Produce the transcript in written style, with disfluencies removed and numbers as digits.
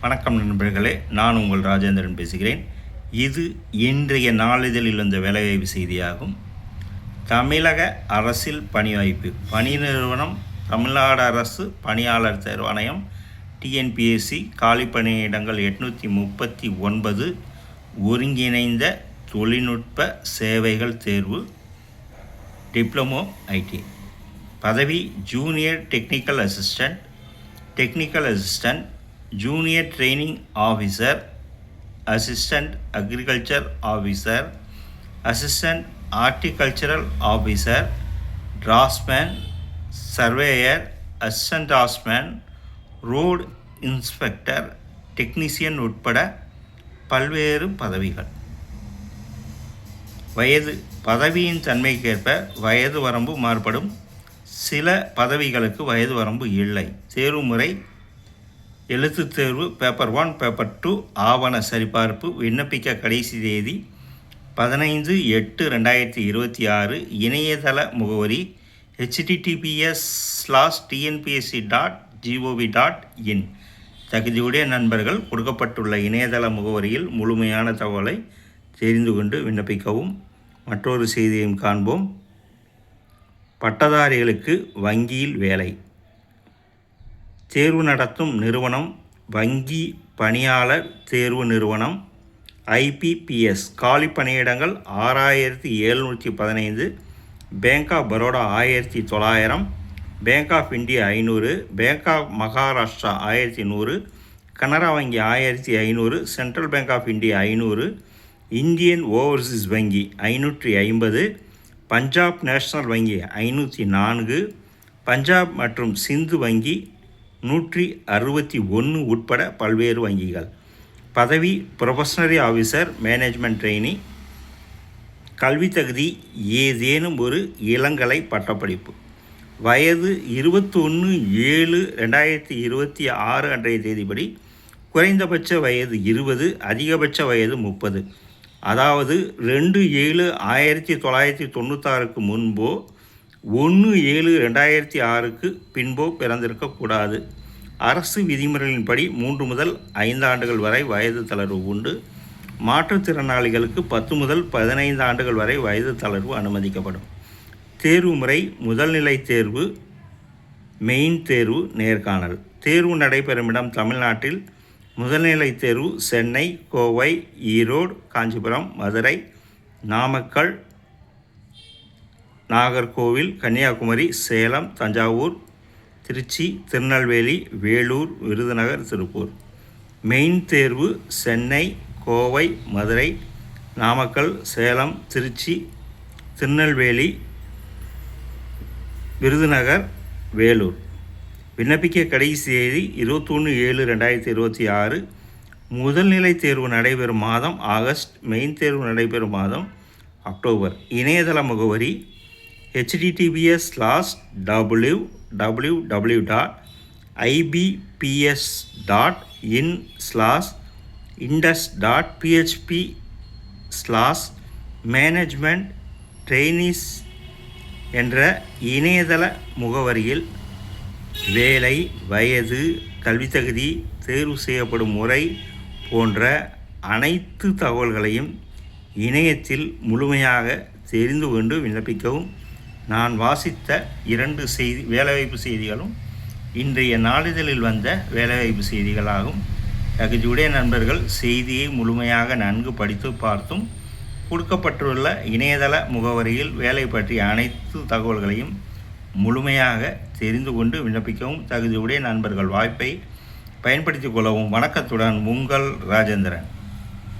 வணக்கம் நண்பர்களே, நான் உங்கள் ராஜேந்திரன் பேசுகிறேன். இது இன்றைய நாளிதழில் வந்த வேலைவாய்ப்பு செய்தியாகும். தமிழக அரசில் பணிவாய்ப்பு பணி நிறுவனம் தமிழ்நாடு அரசு பணியாளர் தேர்வாணையம் டிஎன்பிஎஸ்சி காலி பணியிடங்கள் 839. ஒருங்கிணைந்த தொழில்நுட்ப சேவைகள் தேர்வு டிப்ளமோ ஐடி. பதவி junior technical assistant, junior training officer, assistant agriculture officer, assistant horticultural officer, draughtsman, surveyor, assistant draughtsman, road inspector, technician உட்பட பல்வேறு பதவிகள். வயது பதவியின் தன்மைக்கேற்ப வயது வரம்பு மாறுபடும். சில பதவிகளுக்கு வயது வரம்பு இல்லை. தேர்வு முறை எழுத்துத் தேர்வு, பேப்பர் 1, பேப்பர் 2, ஆவண சரிபார்ப்பு. விண்ணப்பிக்க கடைசி தேதி 15/8/2026. இணையதள முகவரி https://tnpsc.gov.in. தகுதியுடைய நண்பர்கள் கொடுக்கப்பட்டுள்ள இணையதள முகவரியில் முழுமையான தகவலை தெரிந்து கொண்டு விண்ணப்பிக்கவும். மற்றொரு செய்தியையும் காண்போம். பட்டதாரிகளுக்கு வங்கியில் வேலை. தேர்வு நடத்தும் நிறுவனம் வங்கி பணியாளர் தேர்வு நிறுவனம் IPPS. காலி பணியிடங்கள் 6715. Bank of Baroda 1900, bank of India 500, bank of Maharashtra 1100, Canara வங்கி 1500, central bank of India 500, Indian overseas வங்கி 550, பஞ்சாப் நேஷனல் வங்கி 504, பஞ்சாப் மற்றும் சிந்து வங்கி 161 உட்பட பல்வேறு வங்கிகள். பதவி ப்ரொஃபஷனரி ஆஃபீஸர், மேனேஜ்மெண்ட் ட்ரெயினி. கல்வி தகுதி ஏதேனும் ஒரு இளங்கலை பட்டப்படிப்பு. வயது 21/7/2026 அன்றைய தேதிப்படி குறைந்தபட்ச வயது 20, அதிகபட்ச வயது 30. அதாவது 2/7/1996 முன்போ 1/7/2006 பின்போ பிறந்திருக்கக்கூடாது. அரசு விதிமுறைகளின்படி 3 முதல் 5 ஆண்டுகள் வரை வயது தளர்வு உண்டு. மாற்றுத்திறனாளிகளுக்கு 10 முதல் 15 ஆண்டுகள் வரை வயது தளர்வு அனுமதிக்கப்படும். தேர்வு முறை முதல்நிலை தேர்வு, மெயின் தேர்வு, நேர்காணல். தேர்வு நடைபெறும் இடம் தமிழ்நாட்டில். முதல்நிலை தேர்வு சென்னை, கோவை, ஈரோடு, காஞ்சிபுரம், மதுரை, நாமக்கல், நாகர்கோவில், கன்னியாகுமரி, சேலம், தஞ்சாவூர், திருச்சி, திருநெல்வேலி, வேலூர், விருதுநகர், திருப்பூர். மெயின் தேர்வு சென்னை, கோவை, மதுரை, நாமக்கல், சேலம், திருச்சி, திருநெல்வேலி, விருதுநகர், வேலூர். விண்ணப்பிக்க கடைசி தேதி 21/7/2026. முதல்நிலை தேர்வு நடைபெறும் மாதம் ஆகஸ்ட், மெயின் தேர்வு நடைபெறும் மாதம் அக்டோபர். இணையதள முகவரி https://ibps.in/indus.php/management-trainees என்ற இணையதள முகவரியில் வேலை, வயது, கல்வி தகுதி, தேர்வு செய்யப்படும் முறை போன்ற அனைத்து தகவல்களையும் இணையத்தில் முழுமையாக தெரிந்து கொண்டு விண்ணப்பிக்கவும். நான் வாசித்த 2 வேலைவாய்ப்பு செய்திகளும் இன்றைய நாளிதழில் வந்த வேலைவாய்ப்பு செய்திகளாகும். தகுதியுடைய நண்பர்கள் செய்தியை முழுமையாக நன்கு படித்து பார்த்தும் கொடுக்கப்பட்டுள்ள இணையதள முகவரியில் வேலை பற்றிய அனைத்து தகவல்களையும் முழுமையாக தெரிந்து கொண்டு விண்ணப்பிக்கவும். தகுதியுடைய நண்பர்கள் வாய்ப்பை பயன்படுத்திக் கொள்ளவும். வணக்கத்துடன் உங்கள் ராஜேந்திரன்.